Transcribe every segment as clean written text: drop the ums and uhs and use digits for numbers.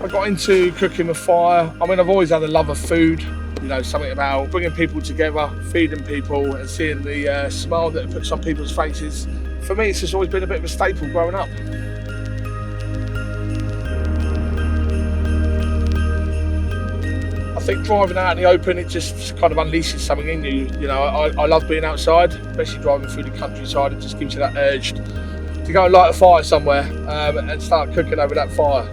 I got into cooking with fire. I mean, I've always had a love of food. You know, something about bringing people together, feeding people and seeing the smile that it puts on people's faces. For me, it's just always been a bit of a staple growing up. I think driving out in the open, it just kind of unleashes something in you. You know, I love being outside, especially driving through the countryside. It just gives you that urge to go and light a fire somewhere and start cooking over that fire.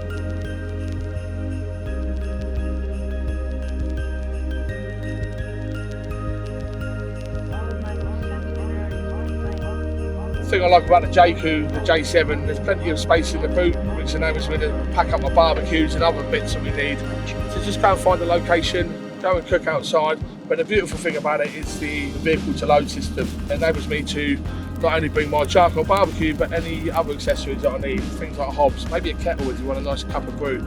The thing I like about the JAECOO, the J7, there's plenty of space in the boot, which enables me to pack up my barbecues and other bits that we need. So just go and find a location, go and cook outside. But the beautiful thing about it is the vehicle to load system. It enables me to not only bring my charcoal barbecue, but any other accessories that I need, things like hobs, maybe a kettle if you want a nice cup of brew.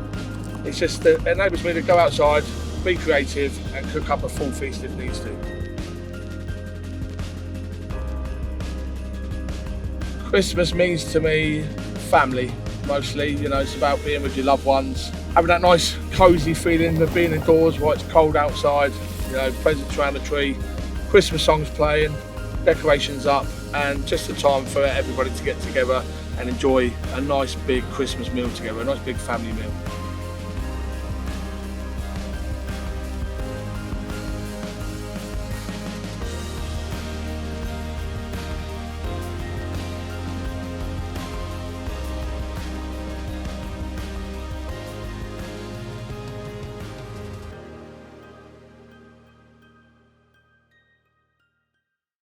It's just, it enables me to go outside, be creative and cook up a full feast if needs to. Christmas means to me family, mostly. You know, it's about being with your loved ones, having that nice cosy feeling of being indoors while it's cold outside, you know, presents around the tree, Christmas songs playing, decorations up, and just a time for everybody to get together and enjoy a nice big Christmas meal together, a nice big family meal.